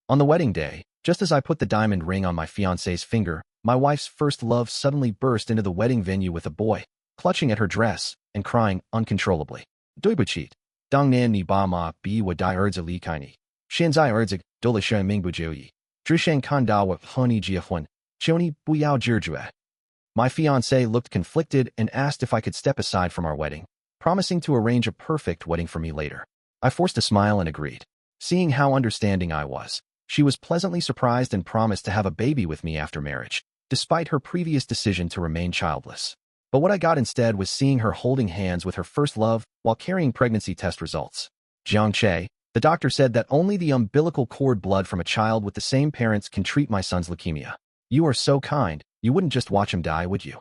On the wedding day, just as I put the diamond ring on my fiancé's finger, my wife's first love suddenly burst into the wedding venue with a boy, clutching at her dress and crying uncontrollably. Duibucheat. Dongnan ni ba ma bi wa di erza li kaini. Shanzai erzig, dola shen mingbujoyi. Drishang kanda wa honi jiahun. Choni buyao jirjue. My fiancé looked conflicted and asked if I could step aside from our wedding, promising to arrange a perfect wedding for me later. I forced a smile and agreed. Seeing how understanding I was, she was pleasantly surprised and promised to have a baby with me after marriage, despite her previous decision to remain childless. But what I got instead was seeing her holding hands with her first love while carrying pregnancy test results. Jiang Che, the doctor said that only the umbilical cord blood from a child with the same parents can treat my son's leukemia. You are so kind, you wouldn't just watch him die, would you?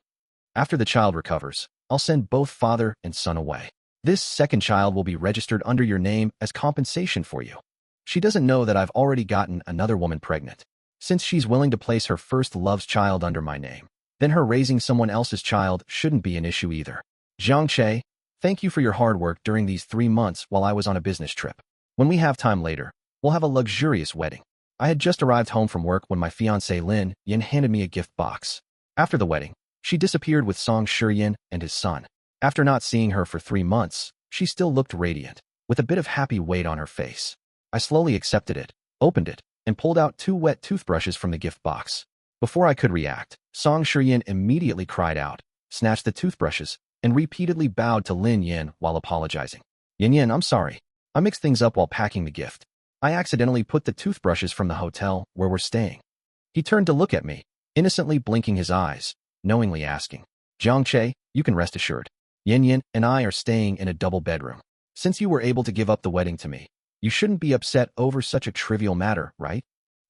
After the child recovers, I'll send both father and son away. This second child will be registered under your name as compensation for you. She doesn't know that I've already gotten another woman pregnant. Since she's willing to place her first love's child under my name, then her raising someone else's child shouldn't be an issue either. Jiang Che, thank you for your hard work during these 3 months while I was on a business trip. When we have time later, we'll have a luxurious wedding. I had just arrived home from work when my fiancé Lin Yin handed me a gift box. After the wedding, she disappeared with Song Shiyin and his son. After not seeing her for 3 months, she still looked radiant, with a bit of happy weight on her face. I slowly accepted it, opened it, and pulled out 2 wet toothbrushes from the gift box. Before I could react, Song Shiyin immediately cried out, snatched the toothbrushes, and repeatedly bowed to Lin Yin while apologizing. Yin, I'm sorry. I mixed things up while packing the gift. I accidentally put the toothbrushes from the hotel where we're staying. He turned to look at me, innocently blinking his eyes, knowingly asking, Jiang Che, you can rest assured. Yin and I are staying in a double bedroom. Since you were able to give up the wedding to me, you shouldn't be upset over such a trivial matter, right?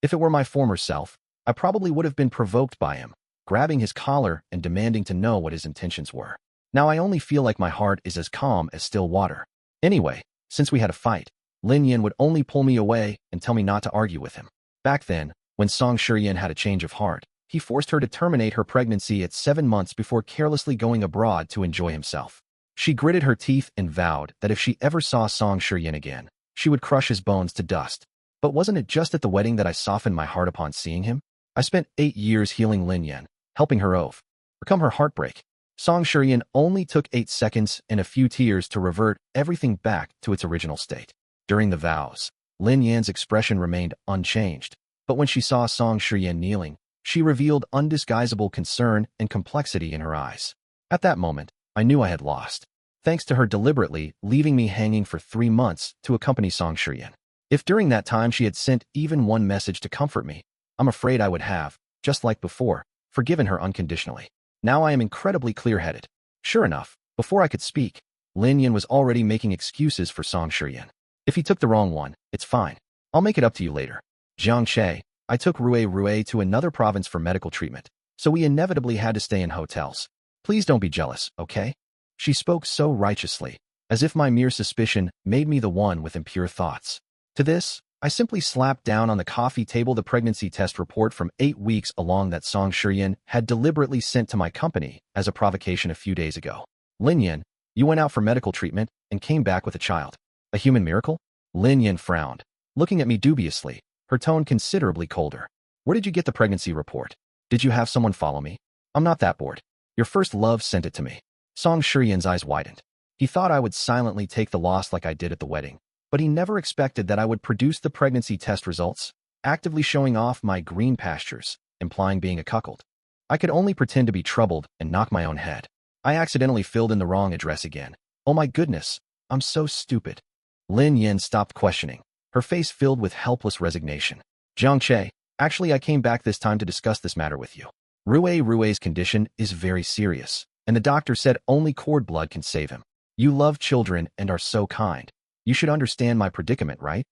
If it were my former self, I probably would have been provoked by him, grabbing his collar and demanding to know what his intentions were. Now I only feel like my heart is as calm as still water. Anyway, since we had a fight, Lin Yin would only pull me away and tell me not to argue with him. Back then, when Song Shiyin had a change of heart, he forced her to terminate her pregnancy at 7 months before carelessly going abroad to enjoy himself. She gritted her teeth and vowed that if she ever saw Song Shiyin again, she would crush his bones to dust. But wasn't it just at the wedding that I softened my heart upon seeing him? I spent 8 years healing Lin Yin, helping her overcome her heartbreak. Song Shiyin only took 8 seconds and a few tears to revert everything back to its original state. During the vows, Lin Yan's expression remained unchanged, but when she saw Song Shiyin kneeling, she revealed undisguisable concern and complexity in her eyes. At that moment, I knew I had lost, thanks to her deliberately leaving me hanging for 3 months to accompany Song Shiyin. If during that time she had sent even one message to comfort me, I'm afraid I would have, just like before, forgiven her unconditionally. Now I am incredibly clear-headed. Sure enough, before I could speak, Lin Yin was already making excuses for Song Shiyin. If he took the wrong one, it's fine. I'll make it up to you later. Jiang Che, I took Rue to another province for medical treatment, so we inevitably had to stay in hotels. Please don't be jealous, okay? She spoke so righteously, as if my mere suspicion made me the one with impure thoughts. To this, I simply slapped down on the coffee table the pregnancy test report from 8 weeks along that Song Shiyin had deliberately sent to my company as a provocation a few days ago. Lin Yin, you went out for medical treatment and came back with a child. A human miracle? Lin Yin frowned, looking at me dubiously, her tone considerably colder. Where did you get the pregnancy report? Did you have someone follow me? I'm not that bored. Your first love sent it to me. Song Shiyin's eyes widened. He thought I would silently take the loss like I did at the wedding, but he never expected that I would produce the pregnancy test results, actively showing off my green pastures, implying being a cuckold. I could only pretend to be troubled and knock my own head. I accidentally filled in the wrong address again. Oh my goodness, I'm so stupid. Lin Yin stopped questioning, her face filled with helpless resignation. Jiang Che, actually I came back this time to discuss this matter with you. Rue's condition is very serious, and the doctor said only cord blood can save him. You love children and are so kind. You should understand my predicament, right?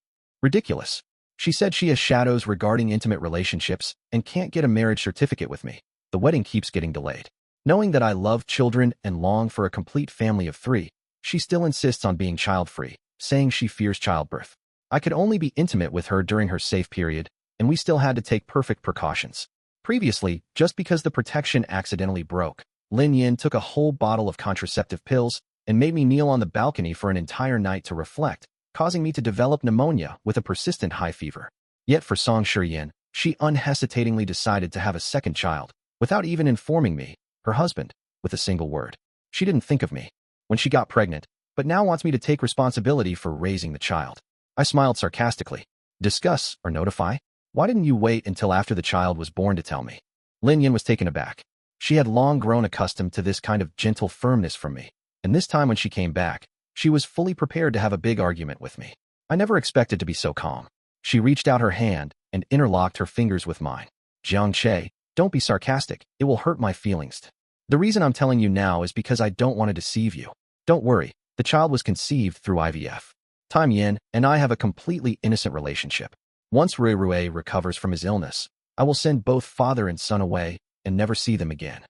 Ridiculous. She said she has shadows regarding intimate relationships and can't get a marriage certificate with me. The wedding keeps getting delayed. Knowing that I love children and long for a complete family of 3, she still insists on being child-free, saying she fears childbirth. I could only be intimate with her during her safe period, and we still had to take perfect precautions. Previously, just because the protection accidentally broke, Lin Yin took a whole bottle of contraceptive pills and made me kneel on the balcony for an entire night to reflect, causing me to develop pneumonia with a persistent high fever. Yet for Song Shiyin, she unhesitatingly decided to have a second child, without even informing me, her husband, with a single word. She didn't think of me when she got pregnant, but now wants me to take responsibility for raising the child. I smiled sarcastically. Discuss or notify? Why didn't you wait until after the child was born to tell me? Lin Yin was taken aback. She had long grown accustomed to this kind of gentle firmness from me, and this time when she came back, she was fully prepared to have a big argument with me. I never expected to be so calm. She reached out her hand and interlocked her fingers with mine. Jiang Che, don't be sarcastic. It will hurt my feelings. The reason I'm telling you now is because I don't want to deceive you. Don't worry, the child was conceived through IVF. Time Yin and I have a completely innocent relationship. Once Rui Rui recovers from his illness, I will send both father and son away and never see them again.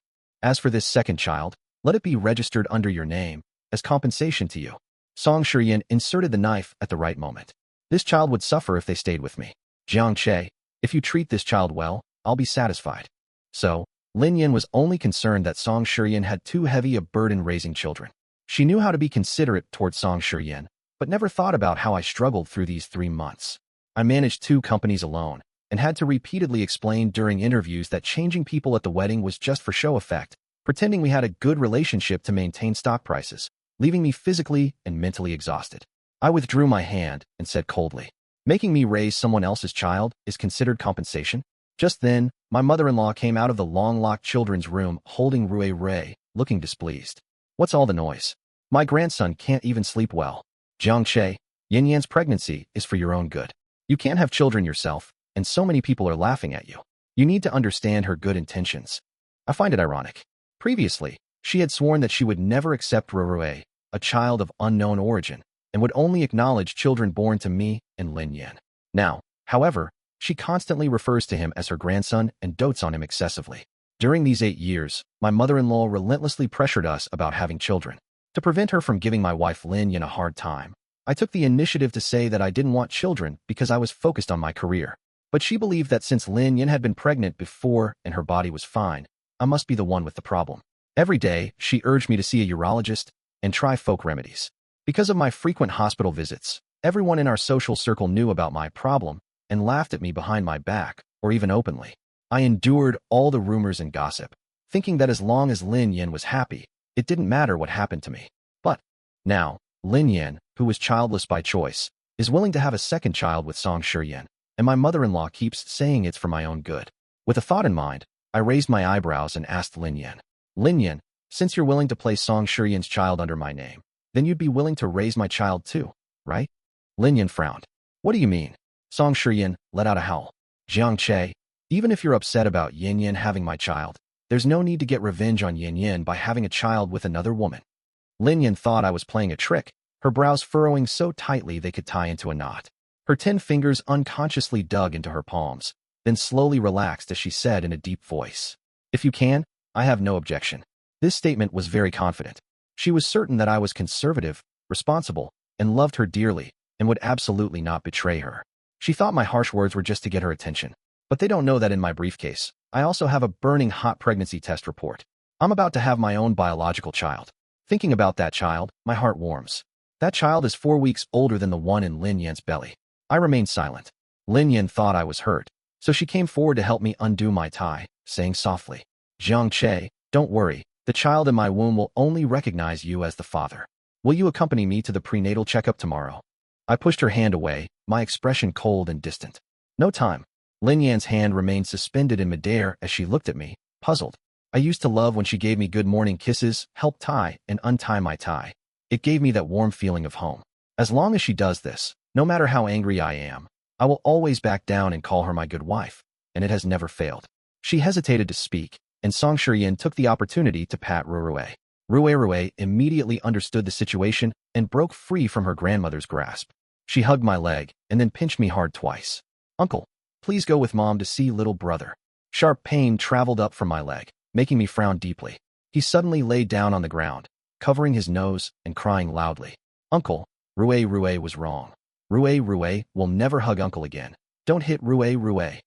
As for this second child, let it be registered under your name as compensation to you. Song Shiyin inserted the knife at the right moment. This child would suffer if they stayed with me. Jiang Che, if you treat this child well, I'll be satisfied. So, Lin Yin was only concerned that Song Shiyin had too heavy a burden raising children. She knew how to be considerate toward Song Shiyin, but never thought about how I struggled through these 3 months. I managed 2 companies alone, and had to repeatedly explain during interviews that changing people at the wedding was just for show effect, pretending we had a good relationship to maintain stock prices, leaving me physically and mentally exhausted. I withdrew my hand and said coldly, making me raise someone else's child is considered compensation? Just then, my mother-in-law came out of the long-locked children's room holding Rui Rui, looking displeased. What's all the noise? My grandson can't even sleep well. Jiang Che, Yin Yan's pregnancy is for your own good. You can't have children yourself, and so many people are laughing at you. You need to understand her good intentions. I find it ironic. Previously, she had sworn that she would never accept Rui Rui, a child of unknown origin, and would only acknowledge children born to me and Lin Yan. Now, however, she constantly refers to him as her grandson and dotes on him excessively. During these 8 years, my mother-in-law relentlessly pressured us about having children. To prevent her from giving my wife Lin Yan a hard time, I took the initiative to say that I didn't want children because I was focused on my career. But she believed that since Lin Yan had been pregnant before and her body was fine, I must be the one with the problem. Every day, she urged me to see a urologist and try folk remedies. Because of my frequent hospital visits, everyone in our social circle knew about my problem and laughed at me behind my back, or even openly. I endured all the rumors and gossip, thinking that as long as Lin Yan was happy, it didn't matter what happened to me. But now, Lin Yan, who was childless by choice, is willing to have a second child with Song Shiyin, and my mother-in-law keeps saying it's for my own good. With a thought in mind, I raised my eyebrows and asked Lin Yan, Lin Yan, since you're willing to place Song Shiyin's child under my name, then you'd be willing to raise my child too, right? Lin Yan frowned. What do you mean? Song Shiyin let out a howl. Jiang Che, even if you're upset about Yin Yan having my child, there's no need to get revenge on Yin Yan by having a child with another woman. Lin Yan thought I was playing a trick, her brows furrowing so tightly they could tie into a knot. Her 10 fingers unconsciously dug into her palms, then slowly relaxed as she said in a deep voice, if you can, I have no objection. This statement was very confident. She was certain that I was conservative, responsible, and loved her dearly, and would absolutely not betray her. She thought my harsh words were just to get her attention. But they don't know that in my briefcase, I also have a burning hot pregnancy test report. I'm about to have my own biological child. Thinking about that child, my heart warms. That child is 4 weeks older than the one in Lin Yan's belly. I remained silent. Lin Yan thought I was hurt, so she came forward to help me undo my tie, saying softly, Jiang Che, don't worry, the child in my womb will only recognize you as the father. Will you accompany me to the prenatal checkup tomorrow? I pushed her hand away, my expression cold and distant. No time. Lin Yan's hand remained suspended in midair as she looked at me, puzzled. I used to love when she gave me good morning kisses, helped tie and untie my tie. It gave me that warm feeling of home. As long as she does this, no matter how angry I am, I will always back down and call her my good wife, and it has never failed. She hesitated to speak, and Song Shiyin took the opportunity to pat Rui Rui. Rui Rui immediately understood the situation and broke free from her grandmother's grasp. She hugged my leg and then pinched me hard twice. Uncle, please go with Mom to see little brother. Sharp pain traveled up from my leg, making me frown deeply. He suddenly lay down on the ground, covering his nose and crying loudly. Uncle, Rui Rui was wrong. Rui Rui will never hug Uncle again. Don't hit Rui Rui.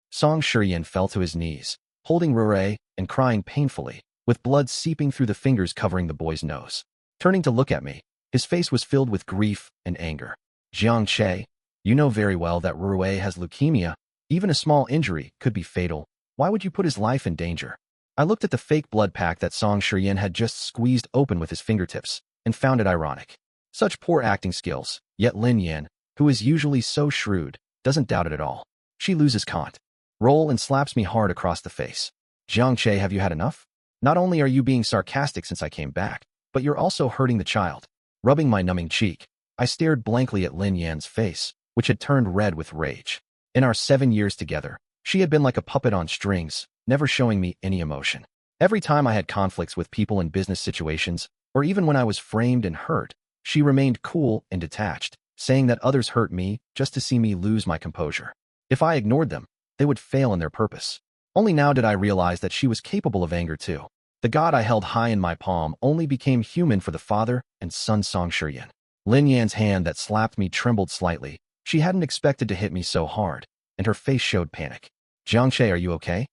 Song Shiyin fell to his knees, holding Rui and crying painfully, with blood seeping through the fingers covering the boy's nose. Turning to look at me, his face was filled with grief and anger. Jiang Che, You know very well that Rue has leukemia. Even a small injury could be fatal. Why would you put his life in danger? I looked at the fake blood pack that Song Shiyin had just squeezed open with his fingertips and found it ironic. Such poor acting skills, yet Lin Yan, who is usually so shrewd, doesn't doubt it at all. She loses cant. Roll and slaps me hard across the face. Jiang Che, have you had enough? Not only are you being sarcastic since I came back, but you're also hurting the child. Rubbing my numbing cheek, I stared blankly at Lin Yan's face, which had turned red with rage. In our 7 years together, she had been like a puppet on strings, never showing me any emotion. Every time I had conflicts with people in business situations, or even when I was framed and hurt, she remained cool and detached, saying that others hurt me just to see me lose my composure. If I ignored them, they would fail in their purpose. Only now did I realize that she was capable of anger too. The god I held high in my palm only became human for the father and son Song Shiyin. Lin Yan's hand that slapped me trembled slightly. She hadn't expected to hit me so hard, and her face showed panic. Jiang Che, are you okay?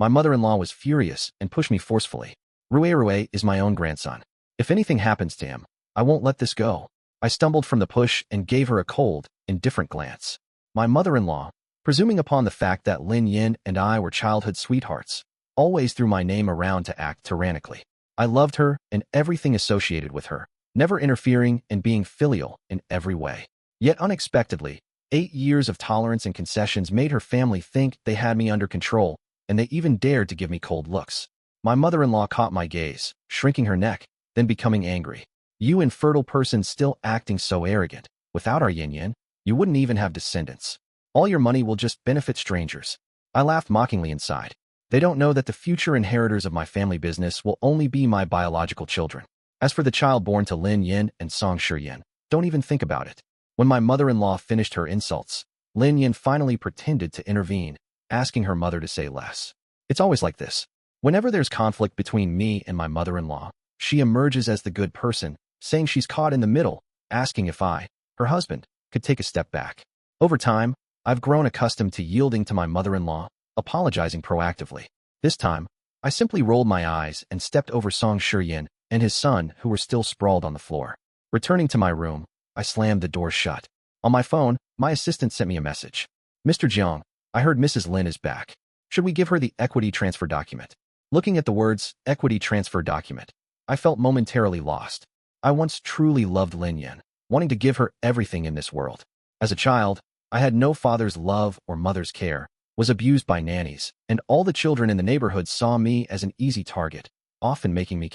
My mother-in-law was furious and pushed me forcefully. Rue is my own grandson. If anything happens to him, I won't let this go. I stumbled from the push and gave her a cold, indifferent glance. My mother-in-law, presuming upon the fact that Lin Yin and I were childhood sweethearts, always threw my name around to act tyrannically. I loved her and everything associated with her, never interfering and being filial in every way. Yet unexpectedly, 8 years of tolerance and concessions made her family think they had me under control, and they even dared to give me cold looks. My mother-in-law caught my gaze, shrinking her neck, then becoming angry. You infertile person still acting so arrogant. Without our yin-yin, you wouldn't even have descendants. All your money will just benefit strangers. I laughed mockingly inside. They don't know that the future inheritors of my family business will only be my biological children. As for the child born to Lin Yin and Song Shiyin, don't even think about it. When my mother-in-law finished her insults, Lin Yin finally pretended to intervene, asking her mother to say less. It's always like this. Whenever there's conflict between me and my mother-in-law, she emerges as the good person, saying she's caught in the middle, asking if I, her husband, could take a step back. Over time, I've grown accustomed to yielding to my mother-in-law, apologizing proactively. This time, I simply rolled my eyes and stepped over Song Shiyin and his son, who were still sprawled on the floor. Returning to my room, I slammed the door shut. On my phone, my assistant sent me a message. Mr. Jiang, I heard Mrs. Lin is back. Should we give her the equity transfer document? Looking at the words, equity transfer document, I felt momentarily lost. I once truly loved Lin Yin, wanting to give her everything in this world. As a child, I had no father's love or mother's care, was abused by nannies, and all the children in the neighborhood saw me as an easy target, often making me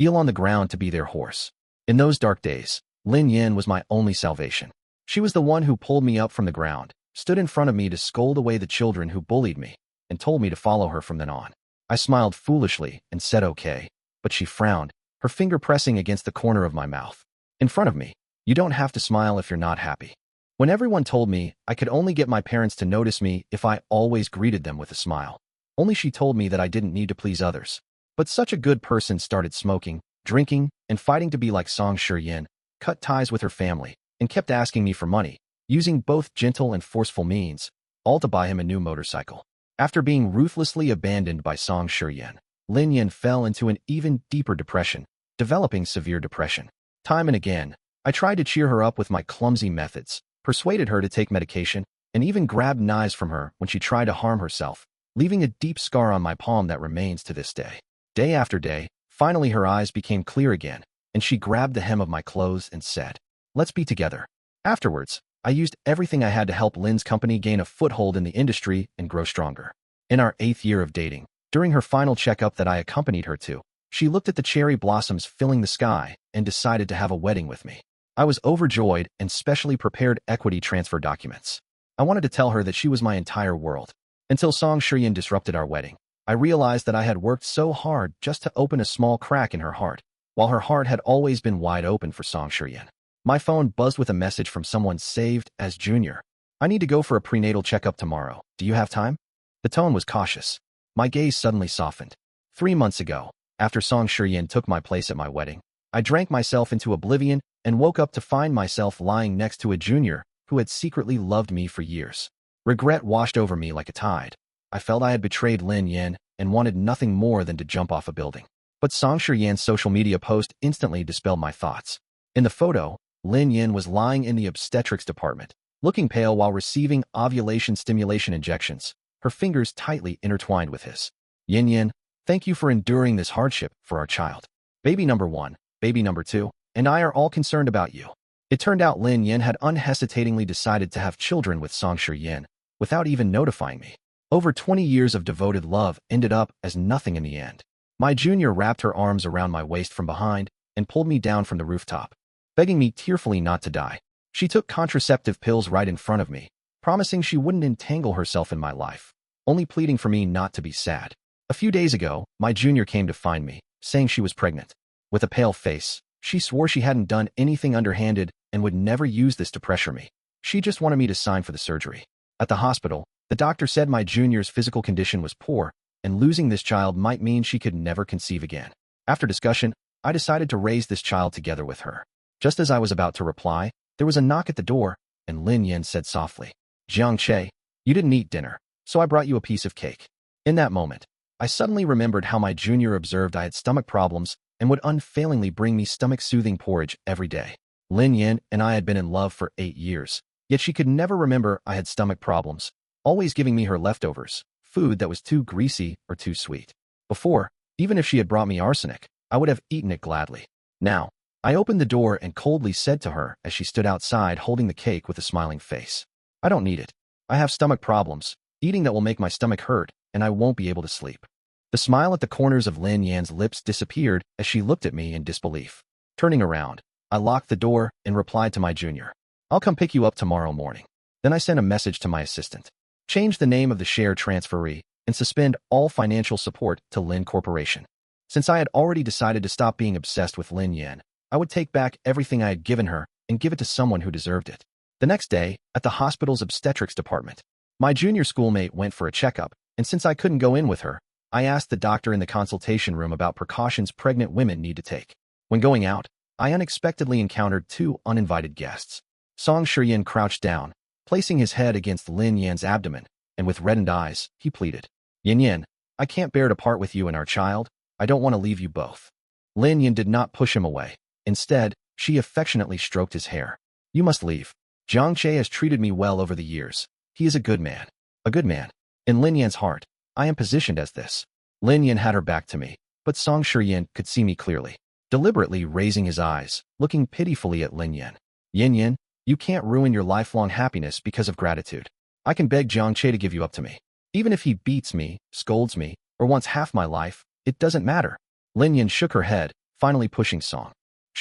eel on the ground to be their horse. In those dark days, Lin Yin was my only salvation. She was the one who pulled me up from the ground, stood in front of me to scold away the children who bullied me, and told me to follow her from then on. I smiled foolishly and said okay, but she frowned, her finger pressing against the corner of my mouth. In front of me, you don't have to smile if you're not happy. When everyone told me I could only get my parents to notice me if I always greeted them with a smile. Only she told me that I didn't need to please others. But such a good person started smoking, drinking, and fighting to be like Song Shiyin, cut ties with her family, and kept asking me for money, using both gentle and forceful means, all to buy him a new motorcycle. After being ruthlessly abandoned by Song Shiyin, Lin Yin fell into an even deeper depression, developing severe depression. Time and again, I tried to cheer her up with my clumsy methods, persuaded her to take medication, and even grabbed knives from her when she tried to harm herself, leaving a deep scar on my palm that remains to this day. Day after day, finally her eyes became clear again, and she grabbed the hem of my clothes and said, "Let's be together." Afterwards, I used everything I had to help Lin's company gain a foothold in the industry and grow stronger. In our 8th year of dating, during her final checkup that I accompanied her to, she looked at the cherry blossoms filling the sky and decided to have a wedding with me. I was overjoyed and specially prepared equity transfer documents. I wanted to tell her that she was my entire world. Until Song Shiyin disrupted our wedding, I realized that I had worked so hard just to open a small crack in her heart, while her heart had always been wide open for Song Shiyin. My phone buzzed with a message from someone saved as Junior. I need to go for a prenatal checkup tomorrow. Do you have time? The tone was cautious. My gaze suddenly softened. 3 months ago, after Song Shiyin took my place at my wedding, I drank myself into oblivion and woke up to find myself lying next to a junior who had secretly loved me for years. Regret washed over me like a tide. I felt I had betrayed Lin Yin and wanted nothing more than to jump off a building. But Song Shiyan's social media post instantly dispelled my thoughts. In the photo, Lin Yin was lying in the obstetrics department, looking pale while receiving ovulation stimulation injections, her fingers tightly intertwined with his. Yin Yin, thank you for enduring this hardship for our child. Baby number 1, baby number 2, and I are all concerned about you. It turned out Lin Yin had unhesitatingly decided to have children with Song Yin, without even notifying me. Over 20 years of devoted love ended up as nothing in the end. My junior wrapped her arms around my waist from behind and pulled me down from the rooftop, begging me tearfully not to die. She took contraceptive pills right in front of me, promising she wouldn't entangle herself in my life, only pleading for me not to be sad. A few days ago, my junior came to find me, saying she was pregnant. With a pale face, she swore she hadn't done anything underhanded and would never use this to pressure me. She just wanted me to sign for the surgery. At the hospital, the doctor said my junior's physical condition was poor, and losing this child might mean she could never conceive again. After discussion, I decided to raise this child together with her. Just as I was about to reply, there was a knock at the door, and Lin Yin said softly, "Jiang Che, you didn't eat dinner, so I brought you a piece of cake." In that moment, I suddenly remembered how my junior observed I had stomach problems and would unfailingly bring me stomach-soothing porridge every day. Lin Yin and I had been in love for 8 years, yet she could never remember I had stomach problems, always giving me her leftovers, food that was too greasy or too sweet. Before, even if she had brought me arsenic, I would have eaten it gladly. Now, I opened the door and coldly said to her as she stood outside holding the cake with a smiling face, "I don't need it. I have stomach problems, eating that will make my stomach hurt, and I won't be able to sleep." The smile at the corners of Lin Yan's lips disappeared as she looked at me in disbelief. Turning around, I locked the door and replied to my junior, "I'll come pick you up tomorrow morning." Then I sent a message to my assistant. Change the name of the share transferee and suspend all financial support to Lin Corporation. Since I had already decided to stop being obsessed with Lin Yan, I would take back everything I had given her and give it to someone who deserved it. The next day, at the hospital's obstetrics department, my junior schoolmate went for a checkup, and since I couldn't go in with her, I asked the doctor in the consultation room about precautions pregnant women need to take. When going out, I unexpectedly encountered 2 uninvited guests. Song Yin crouched down, placing his head against Lin Yan's abdomen, and with reddened eyes, he pleaded, "Yin Yin, I can't bear to part with you and our child. I don't want to leave you both." Lin Yin did not push him away. Instead, she affectionately stroked his hair. "You must leave. Jiang Che has treated me well over the years. He is a good man. A good man. In Lin Yan's heart, I am positioned as this." Lin Yin had her back to me, but Song Yin could see me clearly, deliberately raising his eyes, looking pitifully at Lin Yin. "Yin Yin, you can't ruin your lifelong happiness because of gratitude. I can beg Jiang Che to give you up to me. Even if he beats me, scolds me, or wants half my life, it doesn't matter." Lin Yin shook her head, finally pushing Song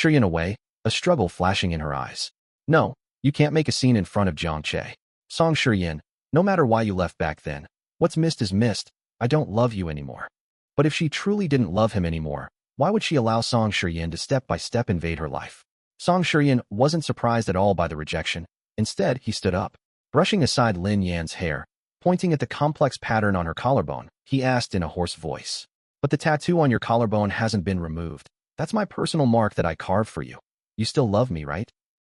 Yin away, a struggle flashing in her eyes. "No, you can't make a scene in front of Jiang Che. Song Yin, no matter why you left back then, what's missed is missed. I don't love you anymore." But if she truly didn't love him anymore, why would she allow Song Yin to step-by-step invade her life? Song Yin wasn't surprised at all by the rejection. Instead, he stood up. Brushing aside Lin Yan's hair, pointing at the complex pattern on her collarbone, he asked in a hoarse voice, "But the tattoo on your collarbone hasn't been removed. That's my personal mark that I carved for you. You still love me, right?"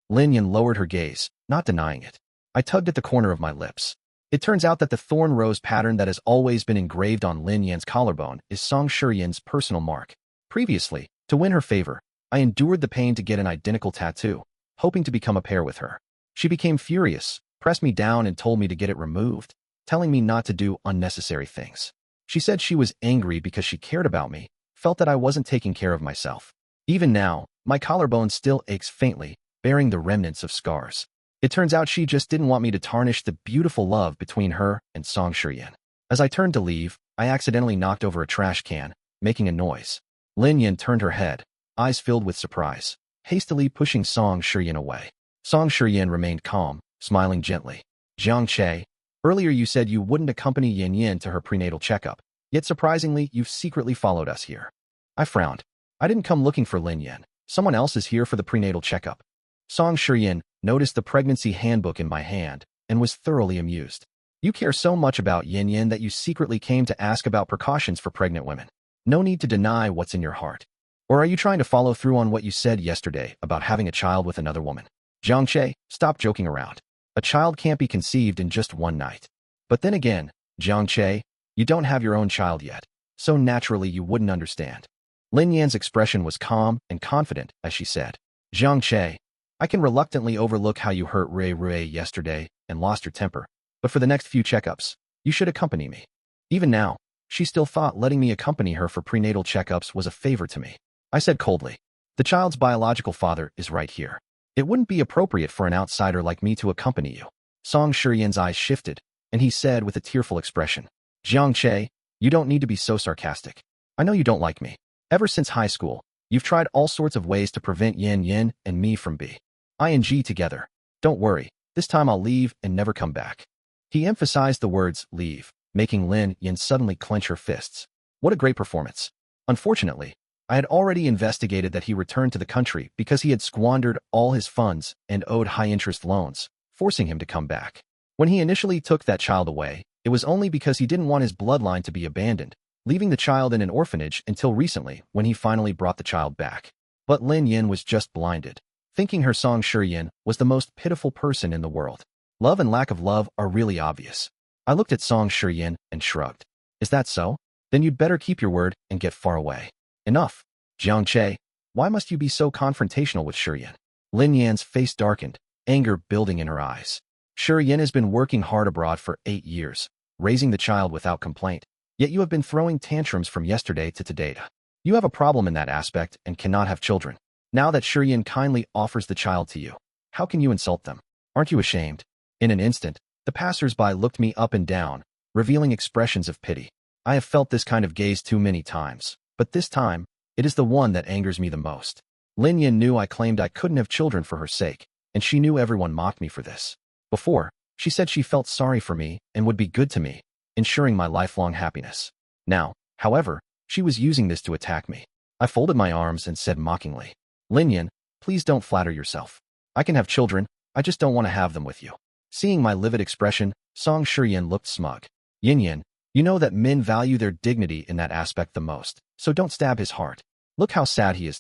Lin Yan lowered her gaze, not denying it. I tugged at the corner of my lips. It turns out that the thorn rose pattern that has always been engraved on Lin Yan's collarbone is Song Yin's personal mark. Previously, to win her favor, I endured the pain to get an identical tattoo, hoping to become a pair with her. She became furious, pressed me down and told me to get it removed, telling me not to do unnecessary things. She said she was angry because she cared about me, felt that I wasn't taking care of myself. Even now, my collarbone still aches faintly, bearing the remnants of scars. It turns out she just didn't want me to tarnish the beautiful love between her and Song Yin. As I turned to leave, I accidentally knocked over a trash can, making a noise. Lin Yin turned her head, eyes filled with surprise, hastily pushing Song Yin away. Song Yin remained calm, smiling gently. "Jiang Che, earlier you said you wouldn't accompany Yin Yin to her prenatal checkup, yet surprisingly, you've secretly followed us here." I frowned. "I didn't come looking for Lin Yin. Someone else is here for the prenatal checkup." Song Yin noticed the pregnancy handbook in my hand and was thoroughly amused. "You care so much about Yin Yin that you secretly came to ask about precautions for pregnant women. No need to deny what's in your heart. Or are you trying to follow through on what you said yesterday about having a child with another woman? Jiang Che, stop joking around. A child can't be conceived in just one night. But then again, Jiang Che, you don't have your own child yet, so naturally you wouldn't understand." Lin Yan's expression was calm and confident as she said, "Jiang Che, I can reluctantly overlook how you hurt Rui yesterday and lost your temper, but for the next few checkups, you should accompany me. Even now, she still thought letting me accompany her for prenatal checkups was a favor to me. I said coldly, the child's biological father is right here. It wouldn't be appropriate for an outsider like me to accompany you. Song Shiyan's eyes shifted, and he said with a tearful expression, Jiang Che, you don't need to be so sarcastic. I know you don't like me. Ever since high school, you've tried all sorts of ways to prevent Yin and me from being together. Don't worry, this time I'll leave and never come back. He emphasized the words leave, making Lin Yin suddenly clench her fists. What a great performance. Unfortunately, I had already investigated that he returned to the country because he had squandered all his funds and owed high-interest loans, forcing him to come back. When he initially took that child away, it was only because he didn't want his bloodline to be abandoned, leaving the child in an orphanage until recently when he finally brought the child back. But Lin Yin was just blinded, thinking her Song Shiyan was the most pitiful person in the world. Love and lack of love are really obvious. I looked at Song Shiyan and shrugged. Is that so? Then you'd better keep your word and get far away. Enough. Jiang Che, why must you be so confrontational with Shiyan? Lin Yan's face darkened, anger building in her eyes. Shiyan has been working hard abroad for 8 years, raising the child without complaint. Yet you have been throwing tantrums from yesterday to today. You have a problem in that aspect and cannot have children. Now that Shiyan kindly offers the child to you, how can you insult them? Aren't you ashamed? In an instant, the passers-by looked me up and down, revealing expressions of pity. I have felt this kind of gaze too many times, but this time, it is the one that angers me the most. Lin Yin knew I claimed I couldn't have children for her sake, and she knew everyone mocked me for this. Before, she said she felt sorry for me and would be good to me, ensuring my lifelong happiness. Now, however, she was using this to attack me. I folded my arms and said mockingly, Lin Yin, please don't flatter yourself. I can have children, I just don't want to have them with you. Seeing my livid expression, Song Shiyan looked smug. Yin, you know that men value their dignity in that aspect the most, so don't stab his heart. Look how sad he is.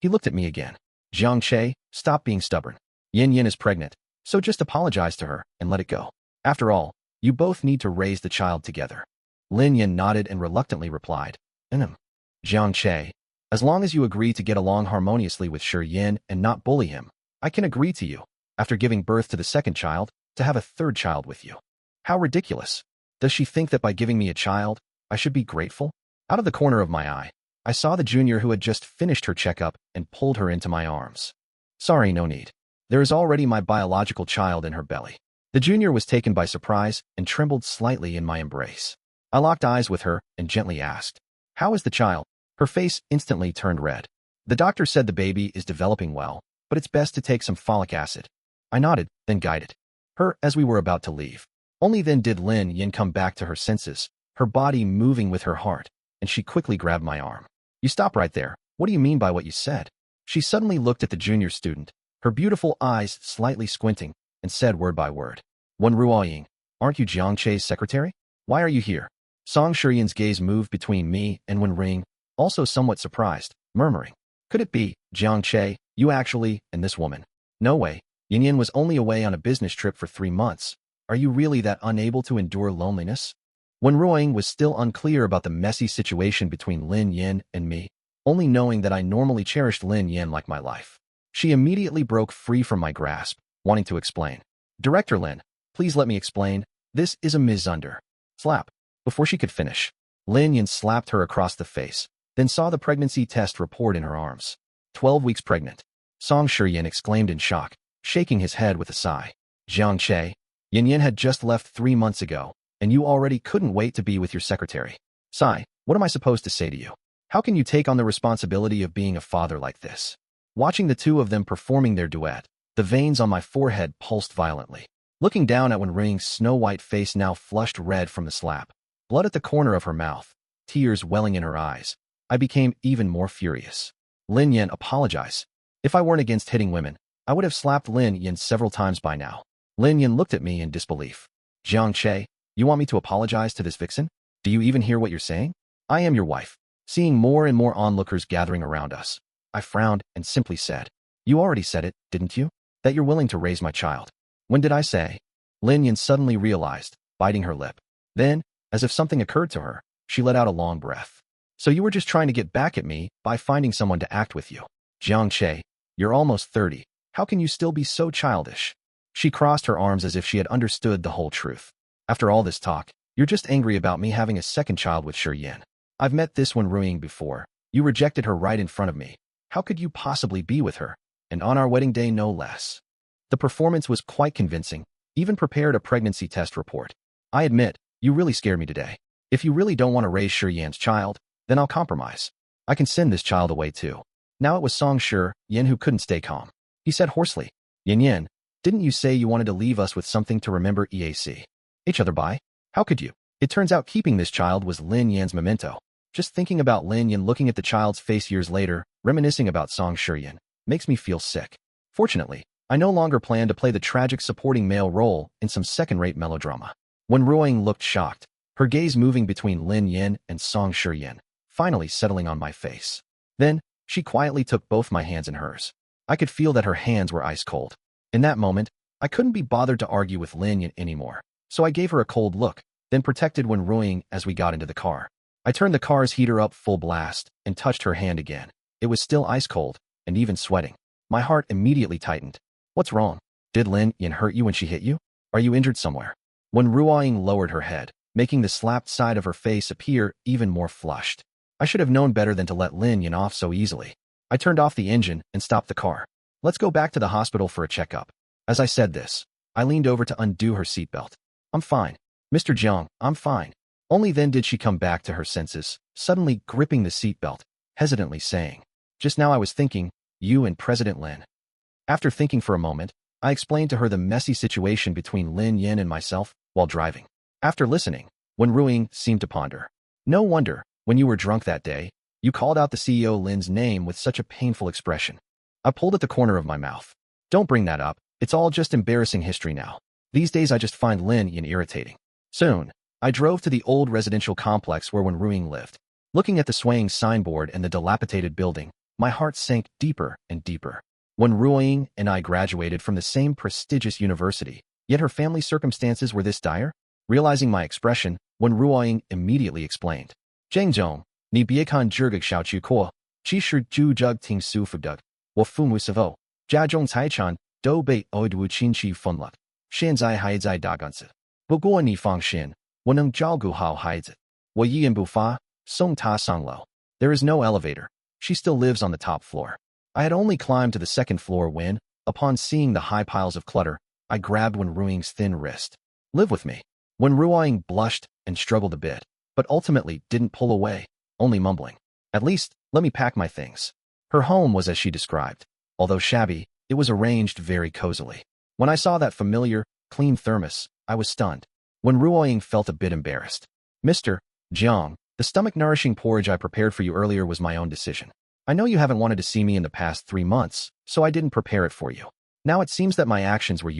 He looked at me again. Jiang Che, stop being stubborn. Yin is pregnant, so just apologize to her and let it go. After all, you both need to raise the child together. Lin Yin nodded and reluctantly replied, Jiang Che, as long as you agree to get along harmoniously with Shiyan and not bully him, I can agree to you, after giving birth to the second child, to have a third child with you. How ridiculous. Does she think that by giving me a child, I should be grateful? Out of the corner of my eye, I saw the junior who had just finished her checkup and pulled her into my arms. Sorry, no need. There is already my biological child in her belly. The junior was taken by surprise and trembled slightly in my embrace. I locked eyes with her and gently asked, how is the child? Her face instantly turned red. The doctor said the baby is developing well, but it's best to take some folic acid. I nodded, then guided her as we were about to leave. Only then did Lin Yin come back to her senses, her body moving with her heart, and she quickly grabbed my arm. You stop right there. What do you mean by what you said? She suddenly looked at the junior student, her beautiful eyes slightly squinting, and said word by word, Wen Ruoying, aren't you Jiang Che's secretary? Why are you here? Song Shiyan's gaze moved between me and Wen Ring, also somewhat surprised, murmuring, could it be, Jiang Che, you actually, and this woman? No way. Yin was only away on a business trip for 3 months. Are you really that unable to endure loneliness? Wen Ruoying was still unclear about the messy situation between Lin Yin and me, only knowing that I normally cherished Lin Yin like my life. She immediately broke free from my grasp, wanting to explain. Director Lin, please let me explain. This is a misunder. Slap. Before she could finish, Lin Yin slapped her across the face, then saw the pregnancy test report in her arms. 12 weeks pregnant. Song Shiyan exclaimed in shock, shaking his head with a sigh. Jiang Che, Yin had just left 3 months ago, and you already couldn't wait to be with your secretary. Sigh, what am I supposed to say to you? How can you take on the responsibility of being a father like this? Watching the two of them performing their duet, the veins on my forehead pulsed violently. Looking down at Wen Ring's snow-white face now flushed red from the slap, blood at the corner of her mouth, tears welling in her eyes, I became even more furious. Lin Yin, apologize. If I weren't against hitting women, I would have slapped Lin Yin several times by now. Lin Yin looked at me in disbelief. Jiang Che, you want me to apologize to this vixen? Do you even hear what you're saying? I am your wife. Seeing more and more onlookers gathering around us, I frowned and simply said, you already said it, didn't you? That you're willing to raise my child. When did I say? Lin Yin suddenly realized, biting her lip. Then, as if something occurred to her, she let out a long breath. So you were just trying to get back at me by finding someone to act with you. Jiang Che, you're almost 30. How can you still be so childish? She crossed her arms as if she had understood the whole truth. After all this talk, you're just angry about me having a second child with Yin. I've met this one Ruiying before. You rejected her right in front of me. How could you possibly be with her? And on our wedding day, no less. The performance was quite convincing, even prepared a pregnancy test report. I admit, you really scared me today. If you really don't want to raise Yan's child, then I'll compromise. I can send this child away too. Now it was Yin who couldn't stay calm. He said hoarsely, Yin, didn't you say you wanted to leave us with something to remember each other by? How could you? It turns out keeping this child was Lin Yan's memento. Just thinking about Lin Yan looking at the child's face years later, reminiscing about Yin, makes me feel sick. Fortunately, I no longer plan to play the tragic supporting male role in some second-rate melodrama. When Ruiying looked shocked, her gaze moving between Lin Yan and Yin, finally settling on my face. Then, she quietly took both my hands in hers. I could feel that her hands were ice cold. In that moment, I couldn't be bothered to argue with Lin Yan anymore, so I gave her a cold look, then protected when Ruiying as we got into the car. I turned the car's heater up full blast and touched her hand again. It was still ice cold, and even sweating. My heart immediately tightened. What's wrong? Did Lin Yan hurt you when she hit you? Are you injured somewhere? When Ruiying lowered her head, making the slapped side of her face appear even more flushed. I should have known better than to let Lin Yan off so easily. I turned off the engine and stopped the car. Let's go back to the hospital for a checkup. As I said this, I leaned over to undo her seatbelt. I'm fine. Mr. Jiang, I'm fine. Only then did she come back to her senses, suddenly gripping the seatbelt, hesitantly saying, just now I was thinking, you and President Lin. After thinking for a moment, I explained to her the messy situation between Lin Yan and myself while driving. After listening, when Ruiying seemed to ponder. No wonder, when you were drunk that day, you called out the CEO Lin's name with such a painful expression. I pulled at the corner of my mouth. Don't bring that up. It's all just embarrassing history now. These days I just find Lin Yan irritating. Soon, I drove to the old residential complex where Wen Ruiying lived. Looking at the swaying signboard and the dilapidated building, my heart sank deeper and deeper. Wen Ruiying and I graduated from the same prestigious university, yet her family circumstances were this dire? Realizing my expression, Wen Ruiying immediately explained. Zhang你别看这个小区阔，其实住着挺舒服的。我父母死后，家中财产都被欧度亲戚分了，现在还在打官司。不过你放心，我能照顾好孩子。我一言不发，送他上楼。There is no elevator. She still lives on the top floor. I had only climbed to the second floor when, upon seeing the high piles of clutter, I grabbed Wen Ruiying's thin wrist. Live with me. Wen Ruiying blushed and struggled a bit, but ultimately didn't pull away, only mumbling. At least, let me pack my things. Her home was as she described. Although shabby, it was arranged very cozily. When I saw that familiar, clean thermos, I was stunned. Wen Ruiying felt a bit embarrassed. Mr. Jiang, the stomach-nourishing porridge I prepared for you earlier was my own decision. I know you haven't wanted to see me in the past 3 months, so I didn't prepare it for you. Now it seems that my actions were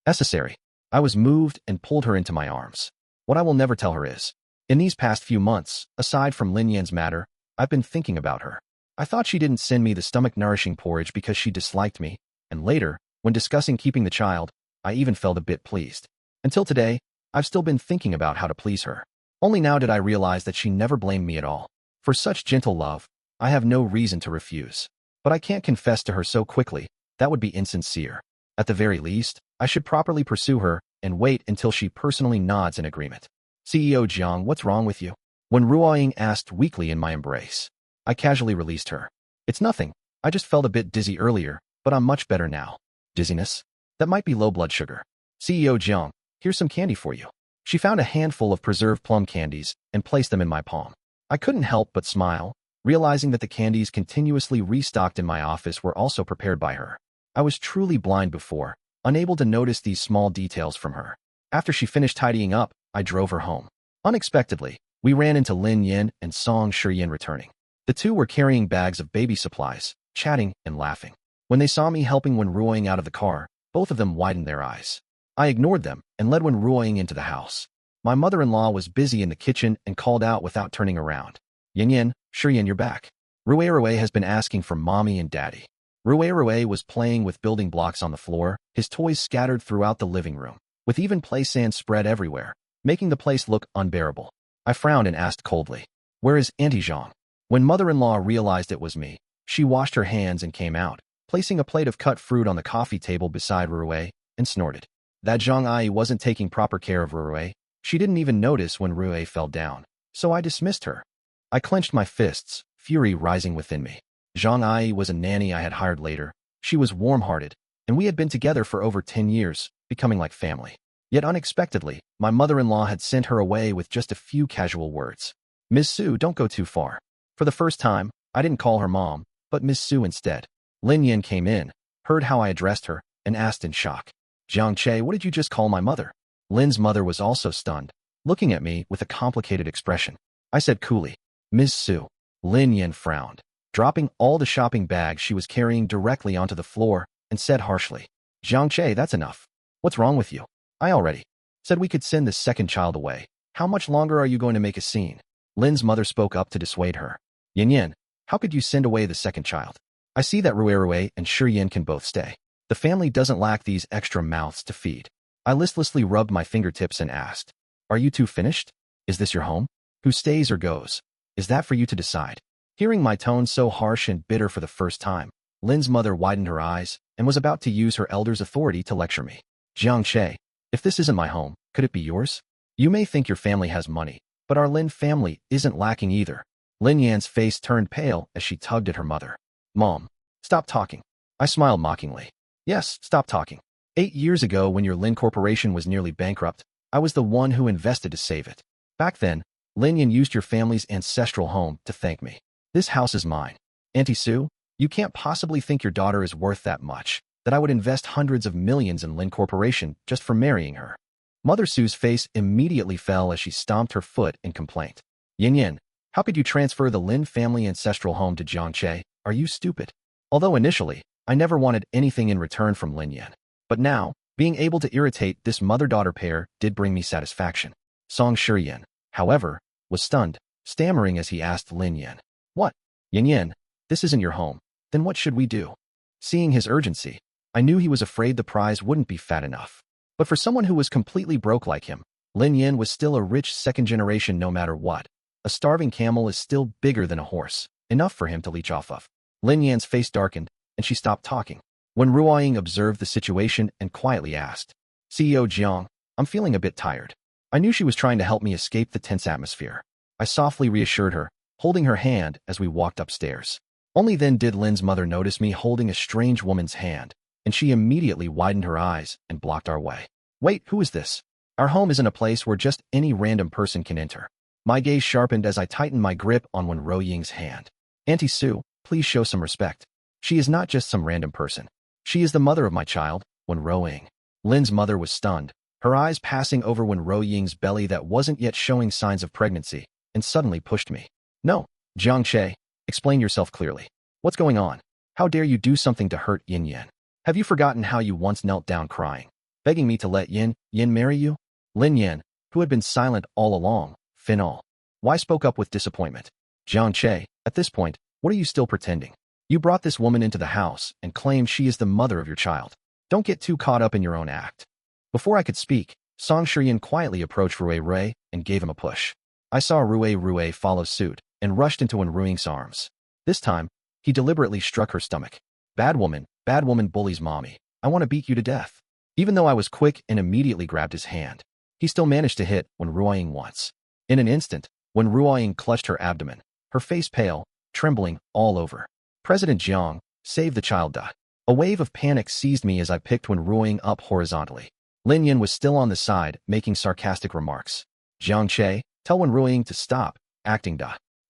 necessary. I was moved and pulled her into my arms. What I will never tell her is, in these past few months, aside from Lin Yan's matter, I've been thinking about her. I thought she didn't send me the stomach-nourishing porridge because she disliked me, and later, when discussing keeping the child, I even felt a bit pleased. Until today, I've still been thinking about how to please her. Only now did I realize that she never blamed me at all. For such gentle love, I have no reason to refuse. But I can't confess to her so quickly. That would be insincere. At the very least, I should properly pursue her and wait until she personally nods in agreement. CEO Jiang, what's wrong with you? When Ruiying asked weakly in my embrace, I casually released her. It's nothing. I just felt a bit dizzy earlier, but I'm much better now. Dizziness? That might be low blood sugar. CEO Jiang, here's some candy for you. She found a handful of preserved plum candies and placed them in my palm. I couldn't help but smile, realizing that the candies continuously restocked in my office were also prepared by her. I was truly blind before, unable to notice these small details from her. After she finished tidying up, I drove her home. Unexpectedly, we ran into Lin Yan and Yin returning. The two were carrying bags of baby supplies, chatting and laughing. When they saw me helping Wen Ruiying out of the car, both of them widened their eyes. I ignored them and led Wen Ruiying into the house. My mother-in-law was busy in the kitchen and called out without turning around. Yin, you're back. Ruiying has been asking for mommy and daddy. Ruiying was playing with building blocks on the floor, his toys scattered throughout the living room, with even play sand spread everywhere, making the place look unbearable. I frowned and asked coldly, "Where is Auntie Zhang?" When mother-in-law realized it was me, she washed her hands and came out, placing a plate of cut fruit on the coffee table beside Rue, and snorted. That Zhang Ai wasn't taking proper care of Rue. She didn't even notice when Rue fell down, so I dismissed her. I clenched my fists, fury rising within me. Zhang Ai was a nanny I had hired later. She was warm-hearted, and we had been together for over 10 years, becoming like family. Yet unexpectedly, my mother-in-law had sent her away with just a few casual words. "Ms. Su, don't go too far." For the first time, I didn't call her mom, but Ms. Su instead. Lin Yin came in, heard how I addressed her, and asked in shock, "Jiang Che, what did you just call my mother?" Lin's mother was also stunned, looking at me with a complicated expression. I said coolly, "Ms. Su." Lin Yin frowned, dropping all the shopping bags she was carrying directly onto the floor, and said harshly, "Jiang Che, that's enough. What's wrong with you? I already said we could send this second child away. How much longer are you going to make a scene?" Lin's mother spoke up to dissuade her. "Yin Yin, how could you send away the second child? I see that Rue and Shi Yin can both stay. The family doesn't lack these extra mouths to feed." I listlessly rubbed my fingertips and asked, "Are you two finished? Is this your home? Who stays or goes? Is that for you to decide?" Hearing my tone so harsh and bitter for the first time, Lin's mother widened her eyes and was about to use her elder's authority to lecture me. "Jiang Che, if this isn't my home, could it be yours? You may think your family has money, but our Lin family isn't lacking either." Lin Yan's face turned pale as she tugged at her mother. "Mom, stop talking." I smiled mockingly. "Yes, stop talking. 8 years ago, when your Lin Corporation was nearly bankrupt, I was the one who invested to save it. Back then, Lin Yan used your family's ancestral home to thank me. This house is mine. Auntie Sue, you can't possibly think your daughter is worth that much, that I would invest hundreds of millions in Lin Corporation just for marrying her." Mother Sue's face immediately fell as she stomped her foot in complaint. "Yin Yin, how could you transfer the Lin family ancestral home to Jiang Che? Are you stupid?" Although initially, I never wanted anything in return from Lin Yan. But now, being able to irritate this mother-daughter pair did bring me satisfaction. Song Shiyan, however, was stunned, stammering as he asked Lin Yan, "What? Yin Yin, this isn't your home. Then what should we do?" Seeing his urgency, I knew he was afraid the prize wouldn't be fat enough. But for someone who was completely broke like him, Lin Yan was still a rich second generation no matter what. A starving camel is still bigger than a horse, enough for him to leech off of. Lin Yan's face darkened, and she stopped talking. When Ruoying observed the situation and quietly asked, "CEO Jiang, I'm feeling a bit tired." I knew she was trying to help me escape the tense atmosphere. I softly reassured her, holding her hand as we walked upstairs. Only then did Lin's mother notice me holding a strange woman's hand, and she immediately widened her eyes and blocked our way. "Wait, who is this? Our home isn't a place where just any random person can enter." My gaze sharpened as I tightened my grip on Wen Ruoying's hand. "Auntie Sue, please show some respect. She is not just some random person. She is the mother of my child, Wen Ruoying." Lin's mother was stunned, her eyes passing over Wen Ruoying's belly that wasn't yet showing signs of pregnancy, and suddenly pushed me. "No, Jiang Che, explain yourself clearly. What's going on? How dare you do something to hurt Yin Yan? Have you forgotten how you once knelt down crying, begging me to let Yin marry you?" Lin Yan, who had been silent all along, Finol. Why spoke up with disappointment. "Jiang Che, at this point, what are you still pretending? You brought this woman into the house and claimed she is the mother of your child. Don't get too caught up in your own act." Before I could speak, Song Shiyan quietly approached Rue and gave him a push. I saw Rue follow suit and rushed into Wen Ruing's arms. This time, he deliberately struck her stomach. Bad woman bullies mommy. I want to beat you to death." Even though I was quick and immediately grabbed his hand, he still managed to hit Wen Ruoying once. In an instant, Wen Ruoying clutched her abdomen, her face pale, trembling all over. "President Jiang, save the child." A wave of panic seized me as I picked Wen Ruoying up horizontally. Lin Yan was still on the side, making sarcastic remarks. "Jiang Che, tell Wen Ruoying to stop acting."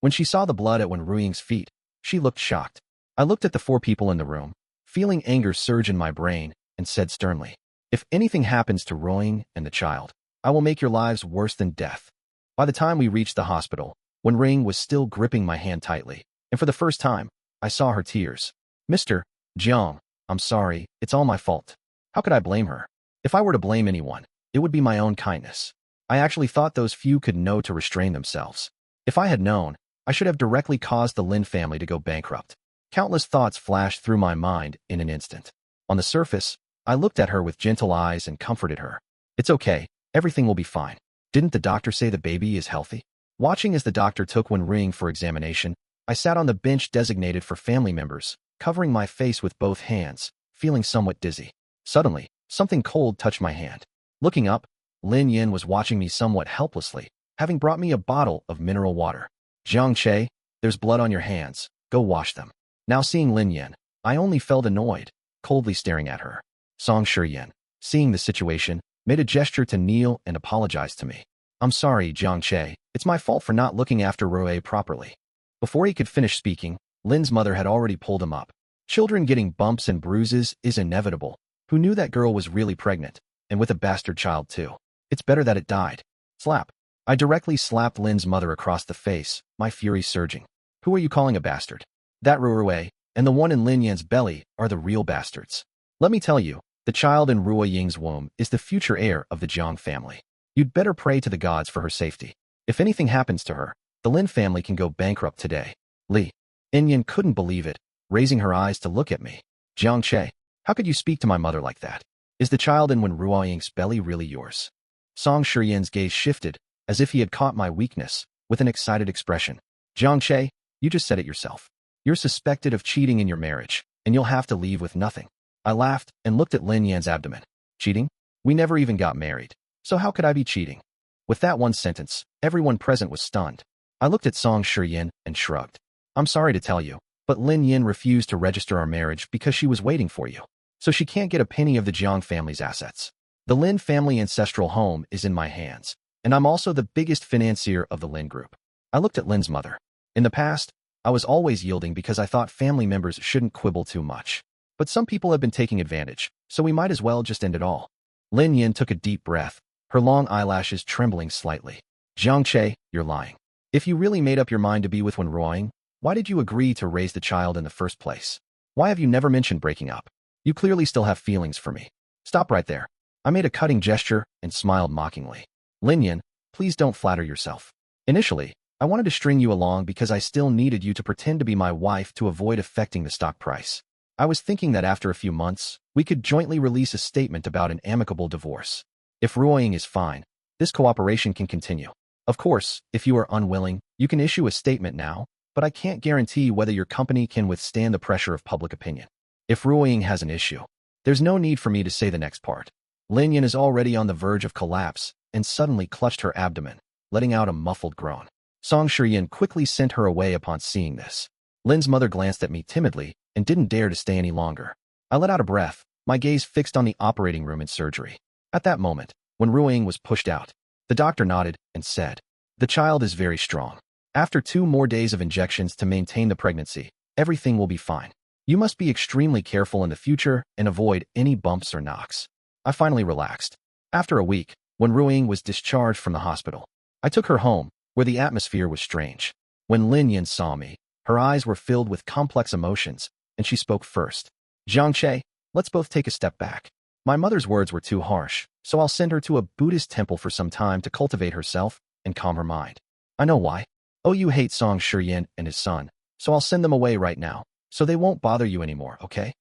When she saw the blood at Wen Ruoying's feet, she looked shocked. I looked at the 4 people in the room, feeling anger surge in my brain, and said sternly, "If anything happens to Ruoying and the child, I will make your lives worse than death." By the time we reached the hospital, Wen Ring was still gripping my hand tightly, and for the first time, I saw her tears. "Mr. Jiang, I'm sorry, it's all my fault." How could I blame her? If I were to blame anyone, it would be my own kindness. I actually thought those few could know to restrain themselves. If I had known, I should have directly caused the Lin family to go bankrupt. Countless thoughts flashed through my mind in an instant. On the surface, I looked at her with gentle eyes and comforted her. "It's okay, everything will be fine. Didn't the doctor say the baby is healthy?" Watching as the doctor took Wen Ring for examination, I sat on the bench designated for family members, covering my face with both hands, feeling somewhat dizzy. Suddenly, something cold touched my hand. Looking up, Lin Yin was watching me somewhat helplessly, having brought me a bottle of mineral water. Jiang Che, there's blood on your hands. Go wash them. Now seeing Lin Yin, I only felt annoyed, coldly staring at her. Song Shiyin, seeing the situation, made a gesture to kneel and apologize to me. I'm sorry, Jiang Che. It's my fault for not looking after Rue properly. Before he could finish speaking, Lin's mother had already pulled him up. Children getting bumps and bruises is inevitable. Who knew that girl was really pregnant, and with a bastard child too? It's better that it died. Slap. I directly slapped Lin's mother across the face, my fury surging. Who are you calling a bastard? That Rue and the one in Lin Yan's belly are the real bastards. Let me tell you, the child in Rue Ying's womb is the future heir of the Jiang family. You'd better pray to the gods for her safety. If anything happens to her, the Lin family can go bankrupt today. Li Inyan couldn't believe it, raising her eyes to look at me. Jiang Che, how could you speak to my mother like that? Is the child in Wen Ruoying's belly really yours? Song Shiyan's gaze shifted, as if he had caught my weakness, with an excited expression. Jiang Che, you just said it yourself. You're suspected of cheating in your marriage, and you'll have to leave with nothing. I laughed and looked at Lin Yan's abdomen. Cheating? We never even got married. So how could I be cheating? With that one sentence, everyone present was stunned. I looked at Song Shiyan and shrugged. I'm sorry to tell you, but Lin Yin refused to register our marriage because she was waiting for you. So she can't get a penny of the Jiang family's assets. The Lin family ancestral home is in my hands, and I'm also the biggest financier of the Lin group. I looked at Lin's mother. In the past, I was always yielding because I thought family members shouldn't quibble too much. But some people have been taking advantage, so we might as well just end it all. Lin Yin took a deep breath, her long eyelashes trembling slightly. Jiang Che, you're lying. If you really made up your mind to be with Wen Ruoying, why did you agree to raise the child in the first place? Why have you never mentioned breaking up? You clearly still have feelings for me. Stop right there. I made a cutting gesture and smiled mockingly. Lin Yin, please don't flatter yourself. Initially, I wanted to string you along because I still needed you to pretend to be my wife to avoid affecting the stock price. I was thinking that after a few months, we could jointly release a statement about an amicable divorce. If Ruoying is fine, this cooperation can continue. Of course, if you are unwilling, you can issue a statement now, but I can't guarantee whether your company can withstand the pressure of public opinion. If Ruoying has an issue, there's no need for me to say the next part. Lin Yin is already on the verge of collapse and suddenly clutched her abdomen, letting out a muffled groan. Song Shiyan quickly sent her away upon seeing this. Lin's mother glanced at me timidly and didn't dare to stay any longer. I let out a breath, my gaze fixed on the operating room in surgery. At that moment, when Ruoying was pushed out, the doctor nodded and said, "The child is very strong. After 2 more days of injections to maintain the pregnancy, everything will be fine. You must be extremely careful in the future and avoid any bumps or knocks." I finally relaxed. After a week, when Ruoying was discharged from the hospital, I took her home, where the atmosphere was strange. When Lin Yin saw me, her eyes were filled with complex emotions, and she spoke first. Jiang Che, let's both take a step back. My mother's words were too harsh, so I'll send her to a Buddhist temple for some time to cultivate herself and calm her mind. I know why. Oh, you hate Song Shiyan and his son, so I'll send them away right now, so they won't bother you anymore, okay?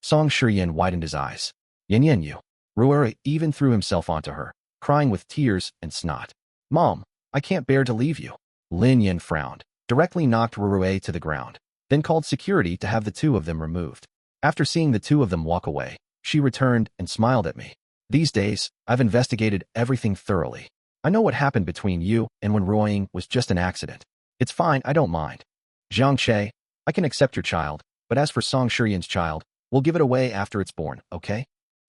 Song Shiyan widened his eyes. Yin Yin you. Ruere even threw himself onto her, crying with tears and snot. Mom, I can't bear to leave you. Lin Yin frowned, directly knocked Ruere to the ground, then called security to have the 2 of them removed. After seeing the 2 of them walk away, she returned and smiled at me. These days, I've investigated everything thoroughly. I know what happened between you and Wen Ruoying was just an accident. It's fine, I don't mind. Jiang Che, I can accept your child, but as for Song Shiyan's child, we'll give it away after it's born, okay?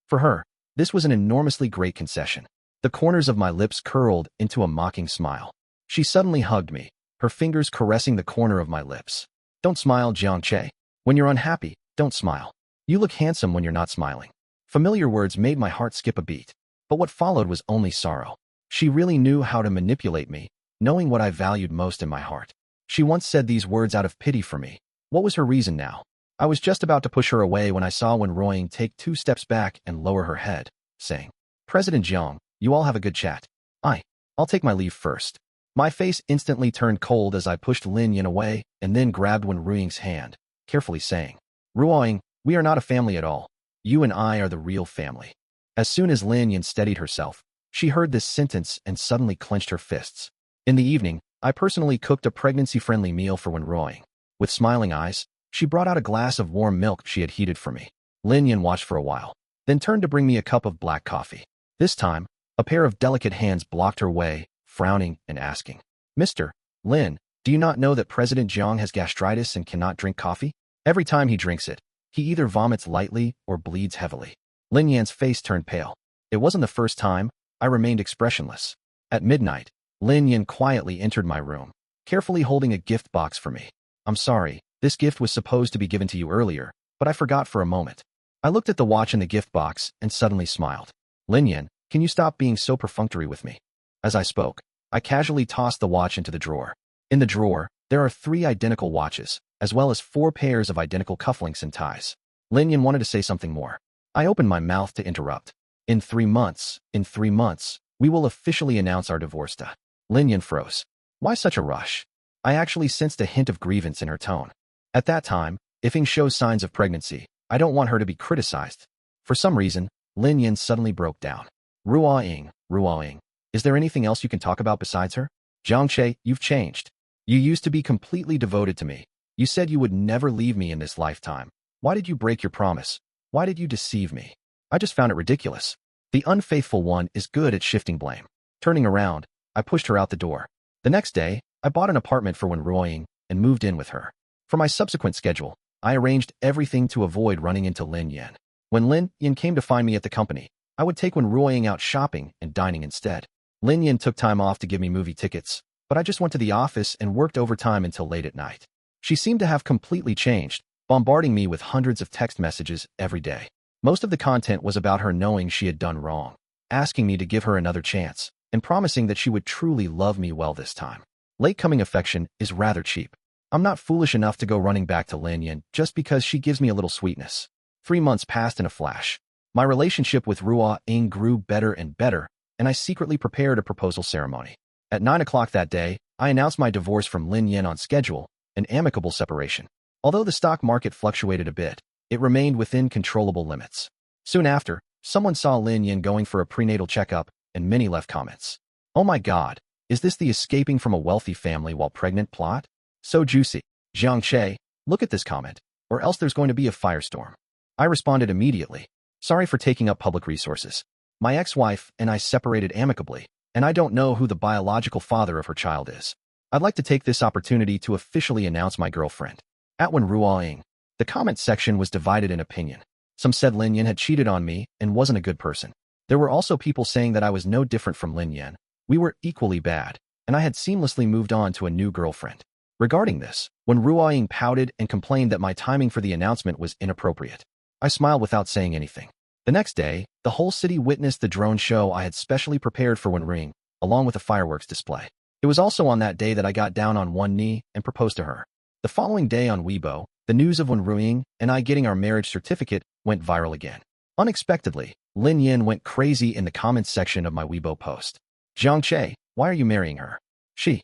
For her, this was an enormously great concession. The corners of my lips curled into a mocking smile. She suddenly hugged me, her fingers caressing the corner of my lips. Don't smile, Jiang Che. When you're unhappy, don't smile. You look handsome when you're not smiling. Familiar words made my heart skip a beat, but what followed was only sorrow. She really knew how to manipulate me, knowing what I valued most in my heart. She once said these words out of pity for me. What was her reason now? I was just about to push her away when I saw Wen Ruoying take 2 steps back and lower her head, saying, "President Jiang, you all have a good chat. I'll take my leave first." My face instantly turned cold as I pushed Lin Yin away and then grabbed Wen Ruoying's hand, carefully saying, "Ruoying, we are not a family at all. You and I are the real family." As soon as Lin Yin steadied herself, she heard this sentence and suddenly clenched her fists. In the evening, I personally cooked a pregnancy-friendly meal for Wen Ruoying. With smiling eyes, She brought out a glass of warm milk she had heated for me. Lin Yan watched for a while, then turned to bring me a cup of black coffee. This time, a pair of delicate hands blocked her way, frowning and asking, "Mr. Lin, do you not know that President Jiang has gastritis and cannot drink coffee? Every time he drinks it, he either vomits lightly or bleeds heavily." Lin Yan's face turned pale. It wasn't the first time. I remained expressionless. At midnight, Lin Yan quietly entered my room, carefully holding a gift box for me. "I'm sorry, this gift was supposed to be given to you earlier, but I forgot for a moment." I looked at the watch in the gift box and suddenly smiled. "Lin Yan, can you stop being so perfunctory with me?" As I spoke, I casually tossed the watch into the drawer. In the drawer, there are 3 identical watches, as well as 4 pairs of identical cufflinks and ties. Lin Yan wanted to say something more. I opened my mouth to interrupt. In 3 months, we will officially announce our divorce." Lin Yan froze. Why such a rush? I actually sensed a hint of grievance in her tone. At that time, if Ying shows signs of pregnancy, I don't want her to be criticized. For some reason, Lin Yan suddenly broke down. Ruo Ying, is there anything else you can talk about besides her? Jiangche, you've changed. You used to be completely devoted to me. You said you would never leave me in this lifetime. Why did you break your promise? Why did you deceive me? I just found it ridiculous. The unfaithful one is good at shifting blame. Turning around, I pushed her out the door. The next day, I bought an apartment for Wen Ruoying and moved in with her. For my subsequent schedule, I arranged everything to avoid running into Lin Yan. When Lin Yan came to find me at the company, I would take Wen Ruoying out shopping and dining instead. Lin Yan took time off to give me movie tickets, but I just went to the office and worked overtime until late at night. She seemed to have completely changed, bombarding me with hundreds of text messages every day. Most of the content was about her knowing she had done wrong, asking me to give her another chance, and promising that she would truly love me well this time. Late-coming affection is rather cheap. I'm not foolish enough to go running back to Lin Yan just because she gives me a little sweetness. 3 months passed in a flash. My relationship with Ruo Ying grew better and better, and I secretly prepared a proposal ceremony. At 9 o'clock that day, I announced my divorce from Lin Yan on schedule, an amicable separation. Although the stock market fluctuated a bit, it remained within controllable limits. Soon after, someone saw Lin Yan going for a prenatal checkup, and many left comments. "Oh my God, is this the escaping from a wealthy family while pregnant plot? So juicy. Jiangche, look at this comment, or else there's going to be a firestorm." I responded immediately. "Sorry for taking up public resources. My ex-wife and I separated amicably, and I don't know who the biological father of her child is. I'd like to take this opportunity to officially announce my girlfriend." At Wen Ruoying, the comment section was divided in opinion. Some said Lin Yan had cheated on me and wasn't a good person. There were also people saying that I was no different from Lin Yan. We were equally bad, and I had seamlessly moved on to a new girlfriend. Regarding this, when Ruoying pouted and complained that my timing for the announcement was inappropriate, I smiled without saying anything. The next day, the whole city witnessed the drone show I had specially prepared for Wen Ring, along with a fireworks display. It was also on that day that I got down on one knee and proposed to her. The following day on Weibo, the news of Wen Ruoying and I getting our marriage certificate went viral again. Unexpectedly, Lin Yan went crazy in the comments section of my Weibo post. "Jiangche, why are you marrying her? She's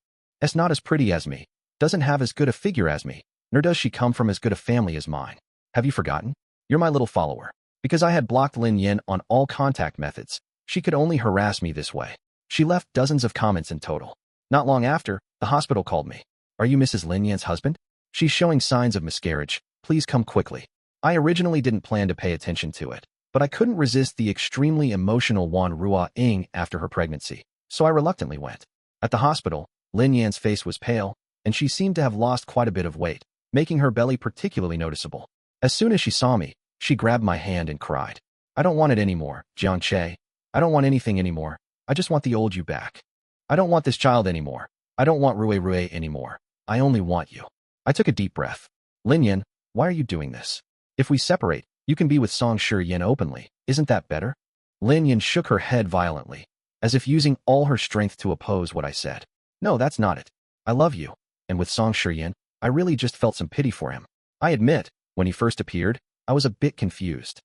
not as pretty as me, doesn't have as good a figure as me, nor does she come from as good a family as mine. Have you forgotten? You're my little follower." Because I had blocked Lin Yan on all contact methods, she could only harass me this way. She left dozens of comments in total. Not long after, the hospital called me. "Are you Mrs. Lin Yan's husband? She's showing signs of miscarriage. Please come quickly." I originally didn't plan to pay attention to it, but I couldn't resist the extremely emotional Wan Ruo Ying after her pregnancy, so I reluctantly went. At the hospital, Lin Yan's face was pale, and she seemed to have lost quite a bit of weight, making her belly particularly noticeable. As soon as she saw me, she grabbed my hand and cried, "I don't want it anymore, Jiangche. I don't want anything anymore. I just want the old you back. I don't want this child anymore. I don't want Rue anymore. I only want you." I took a deep breath. "Lin Yan, why are you doing this? If we separate, you can be with Song Shiyan openly. Isn't that better?" Lin Yan shook her head violently, as if using all her strength to oppose what I said. "No, that's not it. I love you, and with Song Shiyan, I really just felt some pity for him. I admit, when he first appeared, I was a bit confused.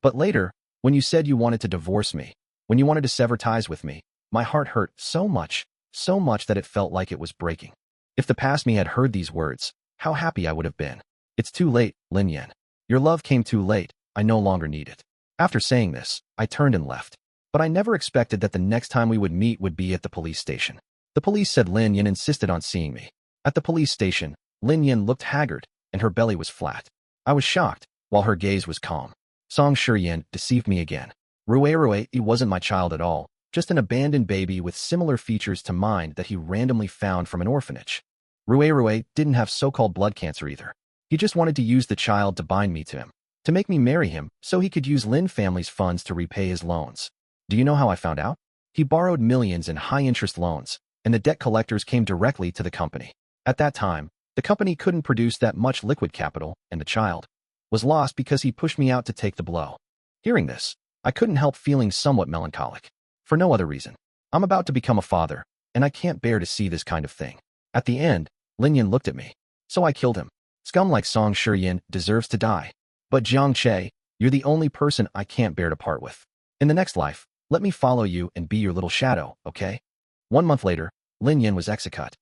But later, when you said you wanted to divorce me, when you wanted to sever ties with me, my heart hurt so much that it felt like it was breaking. If the past me had heard these words, how happy I would have been. It's too late, Lin Yan. Your love came too late. I no longer need it." After saying this, I turned and left. But I never expected that the next time we would meet would be at the police station. The police said Lin Yan insisted on seeing me. At the police station, Lin Yan looked haggard and her belly was flat. I was shocked, while her gaze was calm. Song Shiyan deceived me again. Rue he wasn't my child at all, just an abandoned baby with similar features to mine that he randomly found from an orphanage. Rue didn't have so-called blood cancer either. He just wanted to use the child to bind me to him, to make me marry him so he could use Lin family's funds to repay his loans. Do you know how I found out? He borrowed millions in high-interest loans, and the debt collectors came directly to the company. At that time, the company couldn't produce that much liquid capital, and the child was lost because he pushed me out to take the blow. Hearing this, I couldn't help feeling somewhat melancholic. For no other reason. I'm about to become a father, and I can't bear to see this kind of thing. At the end, Lin Yan looked at me. So I killed him. Scum like Song Shiyan deserves to die. But Jiang Che, you're the only person I can't bear to part with. In the next life, let me follow you and be your little shadow, okay? 1 month later, Lin Yan was executed.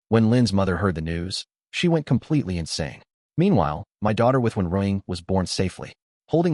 When Lin's mother heard the news, she went completely insane. Meanwhile, my daughter with Wen Ruing was born safely. Holding